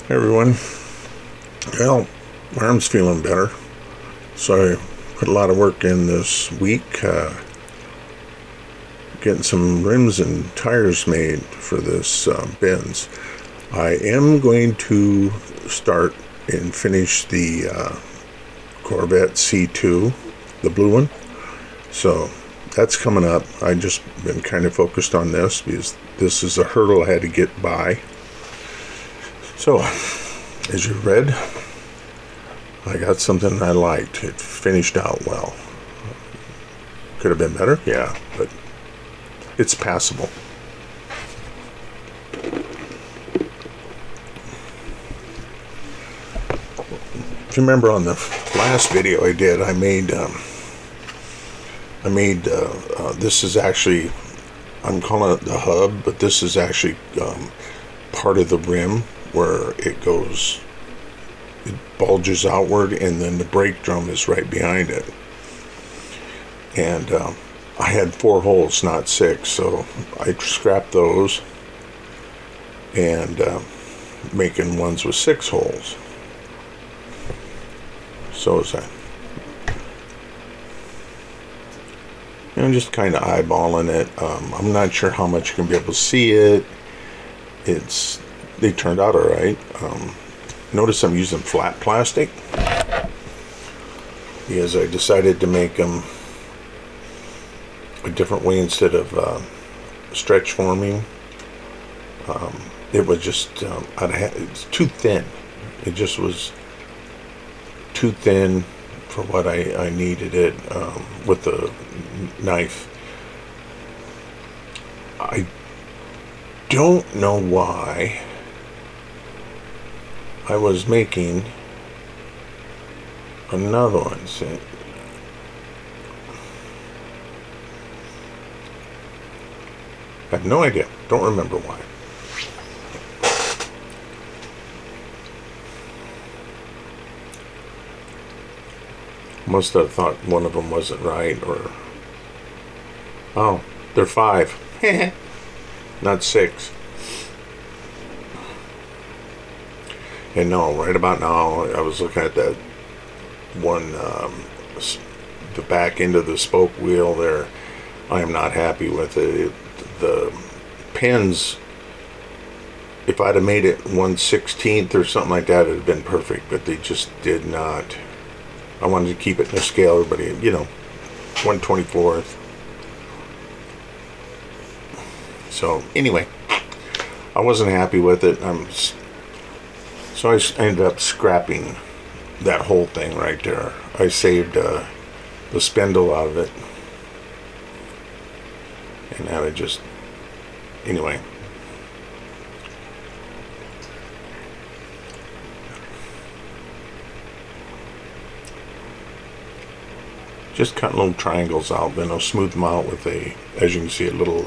Hey everyone. Well, my arm's feeling better, so I put a lot of work in this week, getting some rims and tires made for this Benz. I am going to start and finish the Corvette C2, the blue one. So that's coming up. I just been kind of focused on this because this is a hurdle I had to get by. So, as you read, I got something I liked. It finished out well. Could have been better, yeah, but it's passable. If you remember on the last video I did, I made this is actually, I'm calling it the hub, but this is actually part of the rim where it bulges outward, and then the brake drum is right behind it. And I had 4 holes, not 6, so I scrapped those and making ones with 6 holes. So is that. And I'm just kind of eyeballing it. I'm not sure how much you can be able to see it. They turned out all right. Notice I'm using flat plastic because I decided to make them a different way instead of stretch forming. It was just it's too thin. It just was too thin for what I needed it with the knife. I don't know why I was making another one. I have no idea. Don't remember why. Must have thought one of them wasn't right, or oh, they're 5, not 6. And no, right about now, I was looking at that one, the back end of the spoke wheel there. I am not happy with it. The pins, if I'd have made it 1/16 or something like that, it'd have been perfect, but they just did not. I wanted to keep it in the scale, everybody, 1/24. So anyway, I wasn't happy with it. So I ended up scrapping that whole thing right there. I saved the spindle out of it. And now anyway. Just cutting little triangles out, then I'll smooth them out with as you can see, a little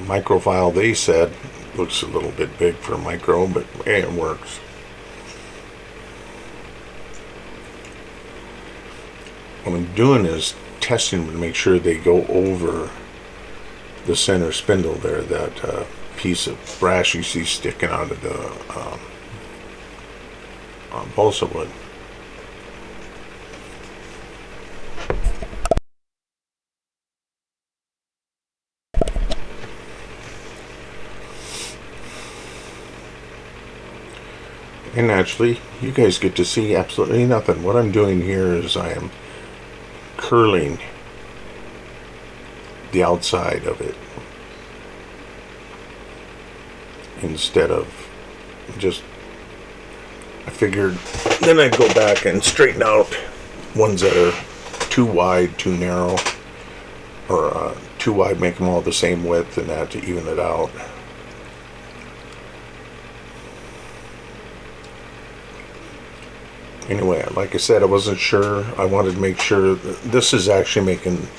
micro file. They said looks a little bit big for micro, but hey, it works. What I'm doing is testing them to make sure they go over the center spindle there, that piece of brass you see sticking out of the balsa wood. And naturally, you guys get to see absolutely nothing. What I'm doing here is I am curling the outside of it instead of just, I figured then I'd go back and straighten out ones that are too wide, too narrow, or too wide, make them all the same width, and that to even it out. Anyway, like I said, I wasn't sure. I wanted to make sure that this is actually making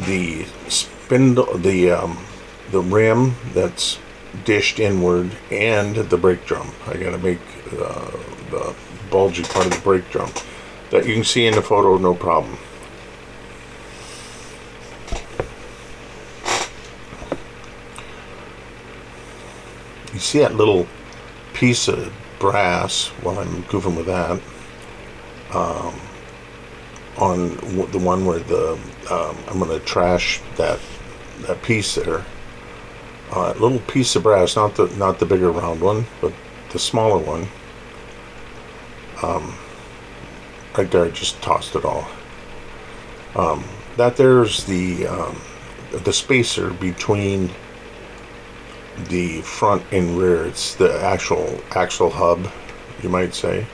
the spindle, the rim that's dished inward, and the brake drum. I got to make the bulgy part of the brake drum that you can see in the photo, no problem. see that little piece of brass, while I'm goofing with that, on the one where I'm going to trash that piece there. Little piece of brass, not the bigger round one, but the smaller one. Right there, I just tossed it all. That there's the spacer between the front and rear. It's the actual axle hub, you might say.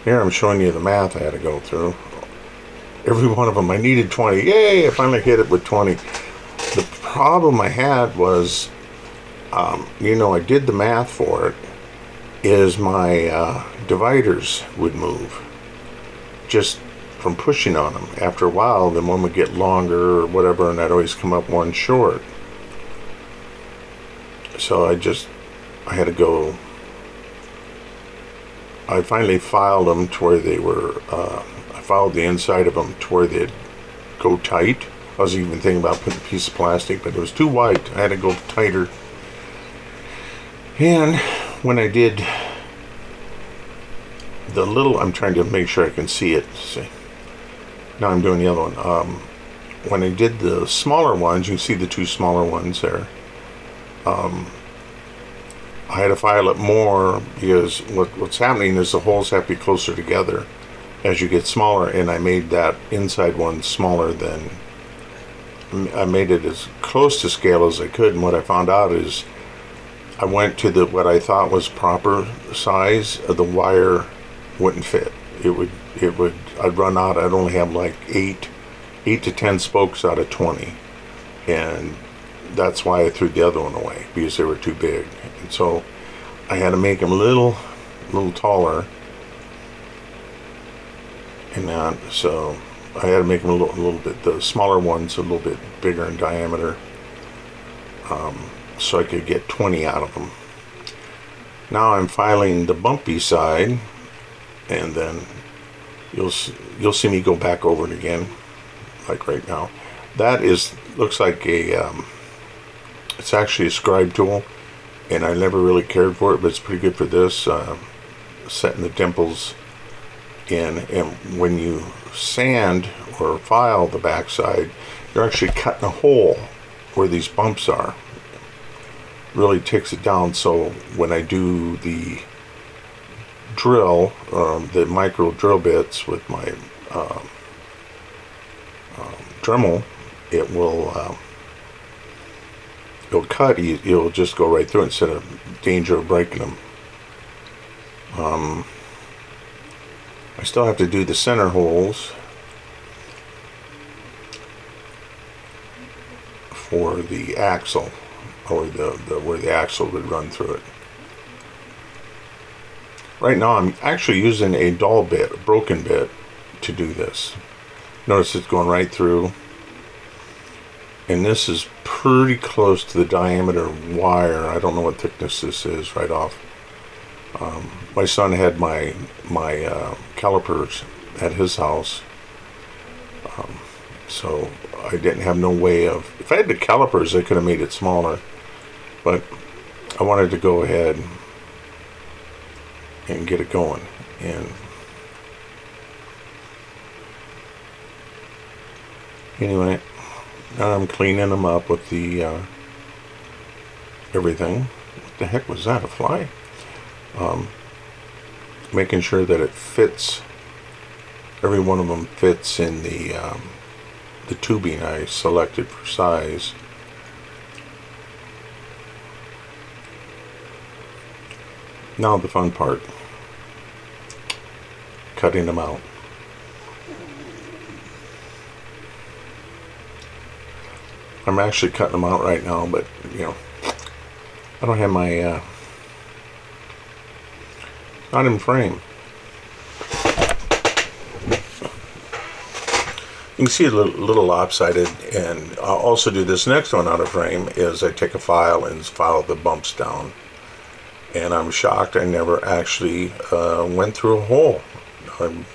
Here I'm showing you the math I had to go through. Every one of them, I needed 20. Yay, I finally hit it with 20. The problem I had was, I did the math for it, is my dividers would move just from pushing on them. After a while, the one would get longer or whatever, and I'd always come up one short. So I had to go. I finally filed them to where they were, I filed the inside of them to where they'd go tight. I was even thinking about putting a piece of plastic, but it was too white. I had to go tighter. And when I did the little, I'm trying to make sure I can see it. See, now I'm doing the other one. When I did the smaller ones, you can see the two smaller ones there. I had to file it more because what's happening is the holes have to be closer together as you get smaller, and I made that inside one smaller than, I made it as close to scale as I could, and what I found out is I went to what I thought was proper size. The wire wouldn't fit. I'd run out. I'd only have like 8 to 10 spokes out of 20, and that's why I threw the other one away, because they were too big. And so I had to make them a little taller, and that, so I had to make them a little bit, the smaller ones a little bit bigger in diameter, so I could get 20 out of them. Now I'm filing the bumpy side, and then you'll see me go back over it again, like right now. That looks like it's actually a scribe tool, and I never really cared for it, but it's pretty good for this, setting the dimples in. And when you sand or file the backside, you're actually cutting a hole where these bumps are. Really takes it down, so when I do the drill, the micro drill bits with my Dremel, it'll cut, it'll just go right through it instead of danger of breaking them. I still have to do the center holes for the axle, or where the axle would run through it. Right now I'm actually using a dull bit, a broken bit, to do this. Notice it's going right through, and this is pretty close to the diameter wire. I don't know what thickness this is right off. My son had my calipers at his house, so I didn't have no way of, if I had the calipers I could have made it smaller, but I wanted to go ahead and get it going. And anyway, now I'm cleaning them up with the everything. What the heck was that, a fly? Making sure that it fits, every one of them fits in the tubing I selected for size. Now the fun part, cutting them out. I'm actually cutting them out right now, but I don't have my not in frame. You can see a little lopsided, and I'll also do this next one out of frame. Is I take a file and file the bumps down, and I'm shocked I never actually went through a hole. I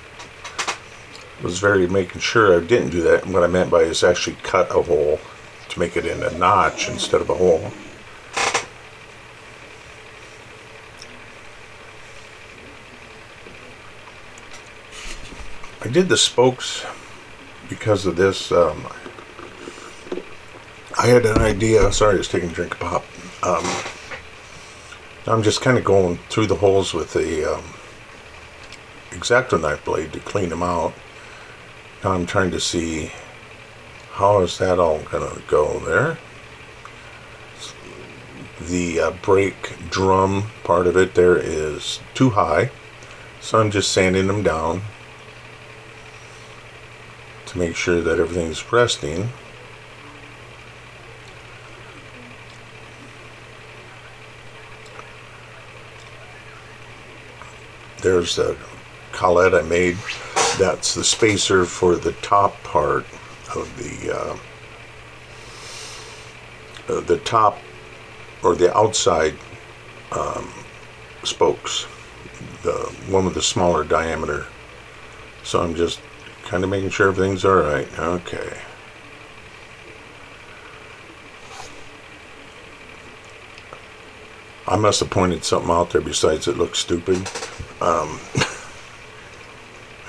was making sure I didn't do that. And what I meant by is actually cut a hole to make it in a notch instead of a hole. I did the spokes because of this. I had an idea. Sorry, I was taking a drink of pop. I'm just kind of going through the holes with a X-Acto knife blade to clean them out. Now I'm trying to see how is that all gonna go there. The brake drum part of it there is too high, so I'm just sanding them down to make sure that everything's resting. There's a collet I made. That's the spacer for the top part of the top or the outside spokes, the one with the smaller diameter. So I'm just kind of making sure everything's all right. Okay. I must have pointed something out there besides it looks stupid. I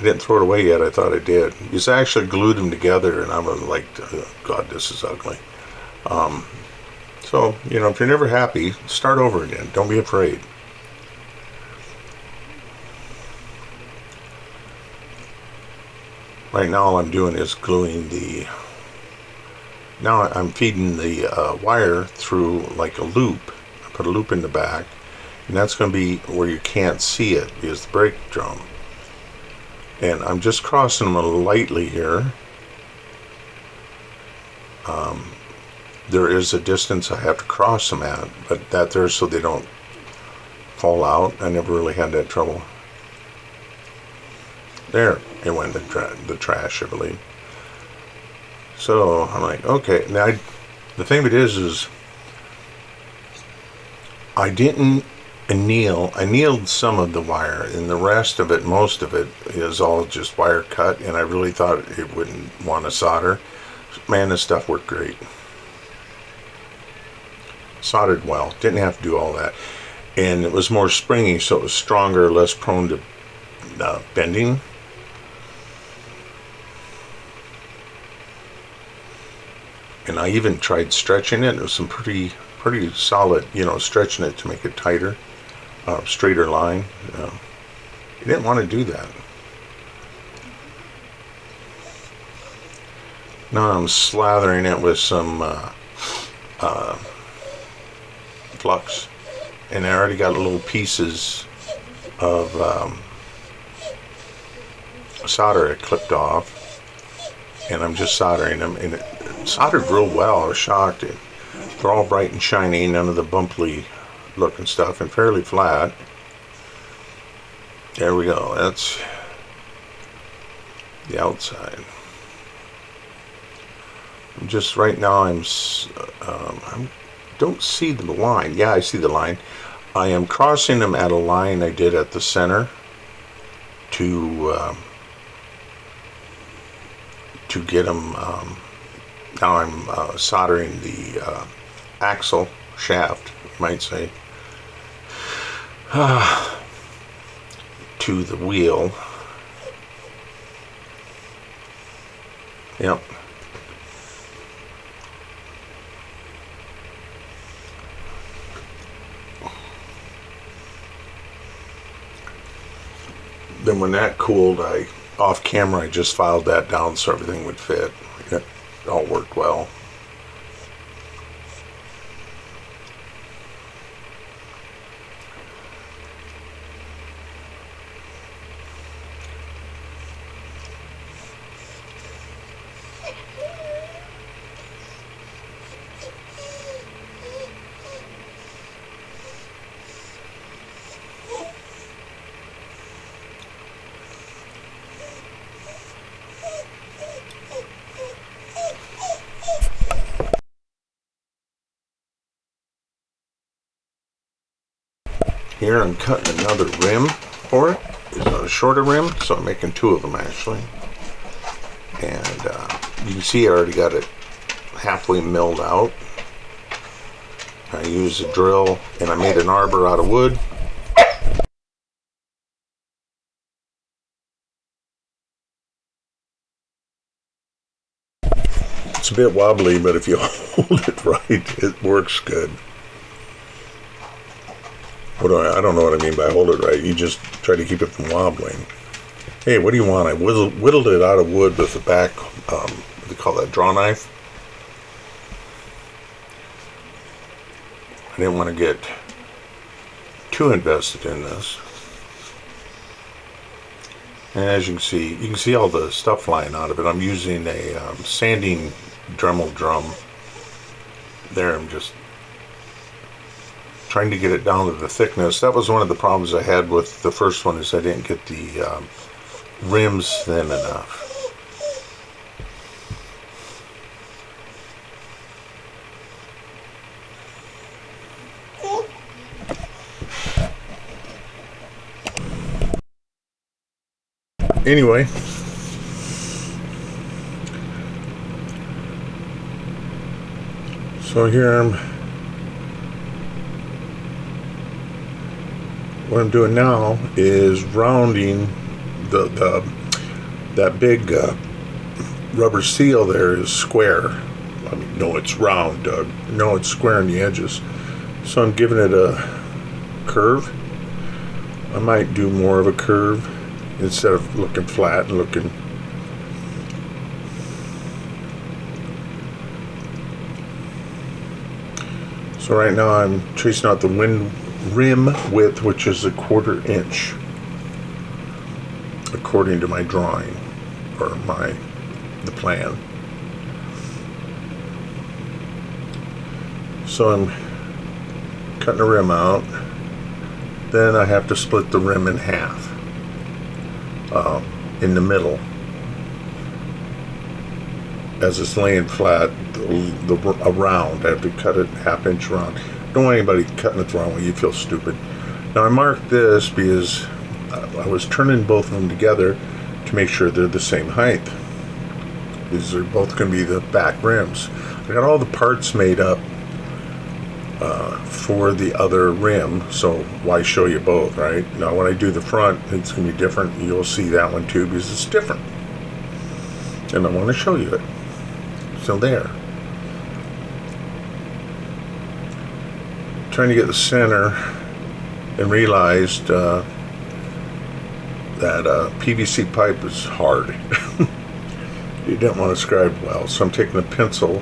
didn't throw it away yet. I thought I did. Because I actually glued them together, and I was like, oh, God, this is ugly. So, you know, if you're never happy, start over again. Don't be afraid. Right now, all I'm doing is gluing the... Now I'm feeding the wire through like a loop. I put a loop in the back, and that's going to be where you can't see it because the brake drum. And I'm just crossing them lightly here. There is a distance I have to cross them at, but that there so they don't fall out. I never really had that trouble. There, it went in the trash, I believe. So I'm like, okay. Now, the thing of it is I didn't anneal. I annealed some of the wire, and the rest of it, most of it, is all just wire cut. And I really thought it wouldn't want to solder. Man, this stuff worked great. Soldered well. Didn't have to do all that. And it was more springy, so it was stronger, less prone to bending. And I even tried stretching it. It was some pretty solid, you know, stretching it to make it tighter, straighter line. You didn't want to do that. Now I'm slathering it with some flux, and I already got little pieces of solder I clipped off, and I'm just soldering them, and it soldered real well. I was shocked. They're all bright and shiny, none of the bumpy looking stuff, and fairly flat. There we go. That's the outside. Just right now I don't see the line. Yeah, I see the line. I am crossing them at a line I did at the center to get them. Now I'm soldering the axle shaft, you might say, to the wheel. Yep. Then when that cooled, off camera, I just filed that down so everything would fit. It all worked well. Here I'm cutting another rim for it. It's a shorter rim, so I'm making two of them actually. And you can see I already got it halfway milled out. I used a drill, and I made an arbor out of wood. It's a bit wobbly, but if you hold it right, it works good. I don't know what I mean by hold it right. You just try to keep it from wobbling. Hey, what do you want? I whittled it out of wood with the back, what do you call that, draw knife? I didn't want to get too invested in this. And as you can see all the stuff flying out of it. I'm using a sanding Dremel drum. There, I'm just trying to get it down to the thickness. That was one of the problems I had with the first one, is I didn't get the rims thin enough. Anyway, so here what I'm doing now is rounding that big rubber seal there is square. I mean, no, it's round, Doug. No, it's square on the edges. So I'm giving it a curve. I might do more of a curve instead of looking flat and looking. So right now I'm tracing out the rim width, which is 1/4 inch, according to my drawing or the plan. So I'm cutting the rim out. Then I have to split the rim in half. In the middle, as it's laying flat, around, I have to cut it 1/2 inch round. Don't want anybody cutting it the wrong way. You feel stupid. Now I marked this because I was turning both of them together to make sure they're the same height. These are both going to be the back rims. I got all the parts made up for the other rim, so why show you both, right? Now when I do the front, it's going to be different. You'll see that one too, because it's different, and I want to show you it. So there, trying to get the center, and realized that PVC pipe is hard. You didn't want to scribe well, so I'm taking a pencil,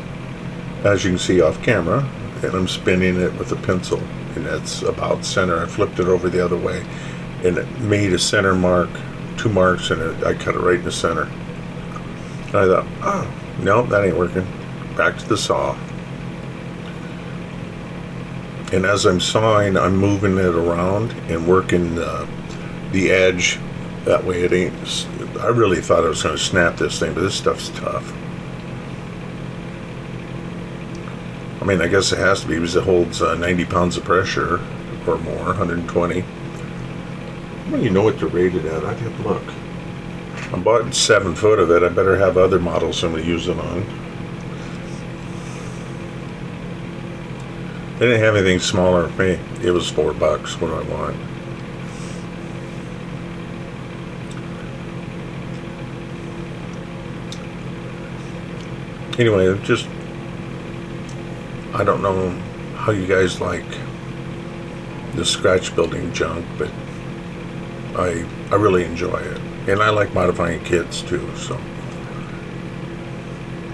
as you can see off camera, and I'm spinning it with a pencil, and that's about center. I flipped it over the other way, and it made a center mark, 2 marks, and I cut it right in the center. And I thought, oh, no, that ain't working. Back to the saw. And as I'm sawing, I'm moving it around and working the edge. That way it ain't. I really thought I was going to snap this thing, but this stuff's tough. I mean, I guess it has to be because it holds 90 pounds of pressure or more, 120. Well, you know what they're rated at. I'd have to look. I bought 7 foot of it. I better have other models I'm going to use it on. They didn't have anything smaller for me. It was $4. What do I want? Anyway, just, I don't know how you guys like the scratch building junk, but I really enjoy it. And I like modifying kits too, so.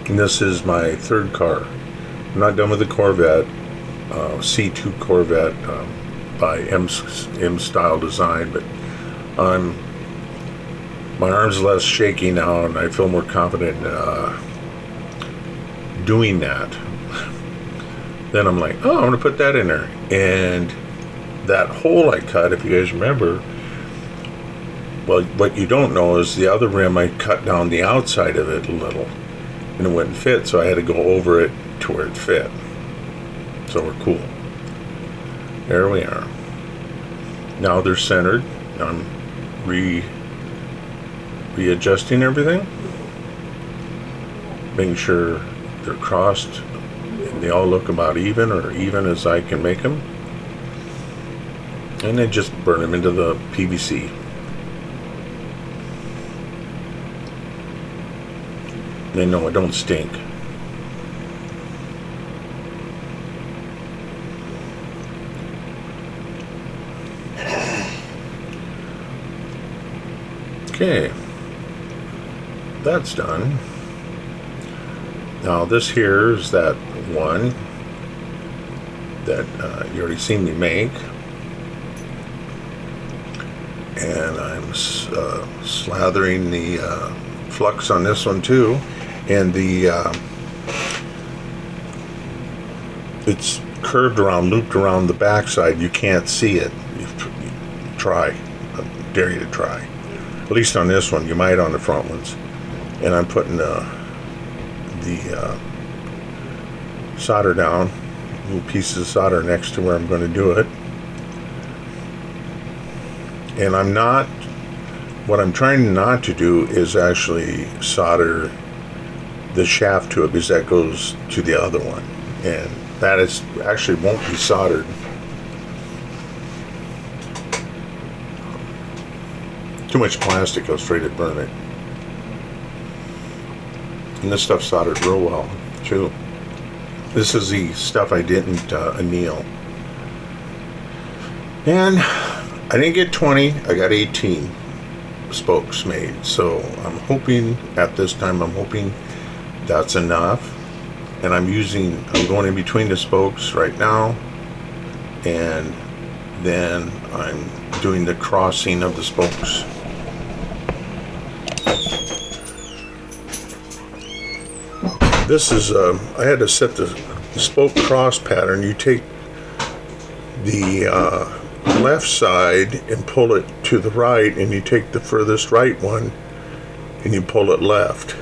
And this is my 3rd car. I'm not done with the Corvette, C2 Corvette by M Style Design, but my arm's less shaky now, and I feel more confident doing that. Then I'm like, oh, I'm going to put that in there. And that hole I cut, if you guys remember, well, what you don't know is the other rim, I cut down the outside of it a little, and it wouldn't fit, so I had to go over it to where it fit. So we're cool. There we are. Now they're centered. I'm readjusting everything, making sure they're crossed and they all look about even, or even as I can make them. And then just burn them into the PVC. They know it don't stink. Okay, that's done. Now this here is that one that you already seen me make, and I'm slathering the flux on this one too, and the it's curved around, looped around the backside. You can't see it. You try. I dare you to try. At least on this one. You might on the front ones. And I'm putting the solder down, little pieces of solder next to where I'm going to do it. And what I'm trying not to do is actually solder the shaft to it, because that goes to the other one, and that is actually won't be soldered. Too much plastic, I was afraid to burn it. And this stuff soldered real well too. This is the stuff I didn't anneal. And I didn't get 20, I got 18 spokes made. So I'm hoping at this time, that's enough. And I'm going in between the spokes right now. And then I'm doing the crossing of the spokes. This is, I had to set the spoke cross pattern. You take the left side and pull it to the right, and you take the furthest right one and you pull it left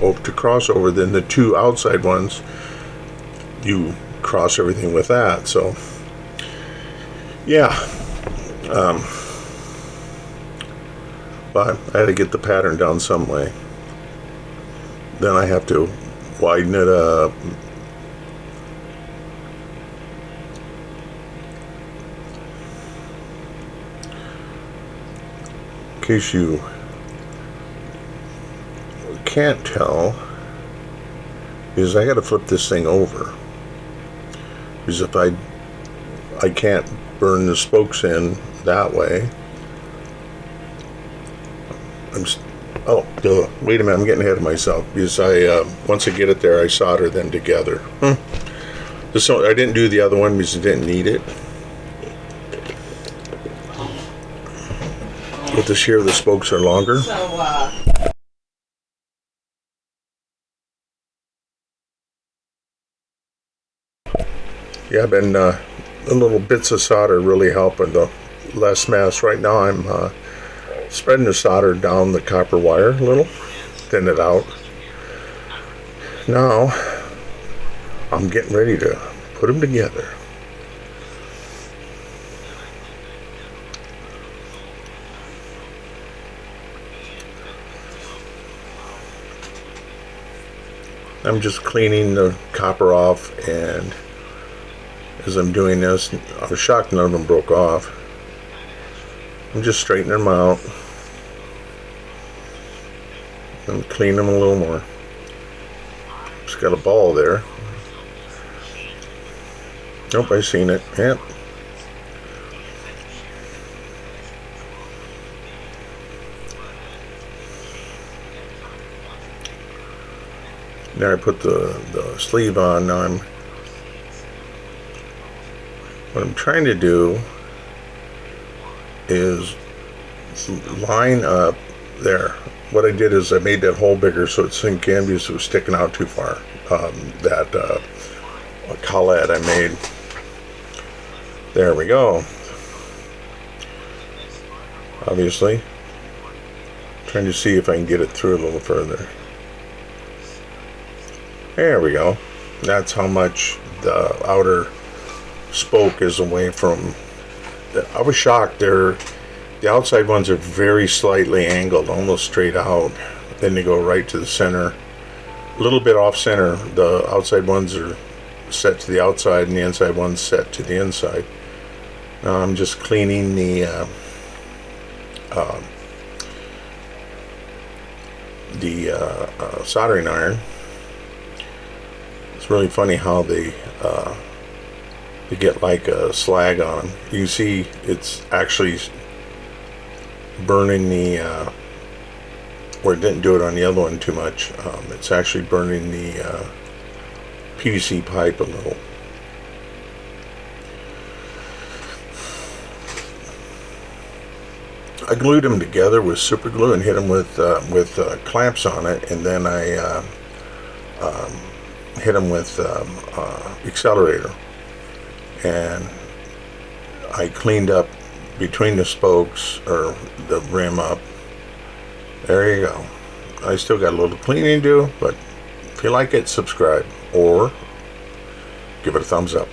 over to cross over. Then the two outside ones, you cross everything with that. So yeah, but I had to get the pattern down some way. Then I have to widen it up. In case you can't tell, is I got to flip this thing over, because if I can't burn the spokes in that way. Oh, duh. Wait a minute, I'm getting ahead of myself, because once I get it there, I solder them together. This one, I didn't do the other one because I didn't need it. With this here, the spokes are longer. Yeah, I've been the little bits of solder really helping the less mess. Right now I'm spreading the solder down the copper wire a little, thin it out. Now I'm getting ready to put them together. I'm just cleaning the copper off, and as I'm doing this, I was shocked none of them broke off. I'm just straightening them out and clean them a little more. Just got a ball there. Nope, I seen it. Yep. Now I put the sleeve on. Now what I'm trying to do is line up there. What I did is I made that hole bigger so it sink in, because it was sticking out too far. That collet I made. There we go. Obviously, trying to see if I can get it through a little further. There we go. That's how much the outer spoke is away from. I was shocked. The outside ones are very slightly angled, almost straight out. Then they go right to the center, a little bit off center. The outside ones are set to the outside, and the inside ones set to the inside. Now I'm just cleaning the soldering iron. It's really funny how they get like a slag on them. You can see it's actually burning the or it didn't do it on the other one too much. It's actually burning the PVC pipe a little. I glued them together with super glue and hit them with clamps on it, and then I hit them with accelerator, and I cleaned up between the spokes, or the rim up. There you go. I still got a little cleaning to do, but if you like it, subscribe or give it a thumbs up.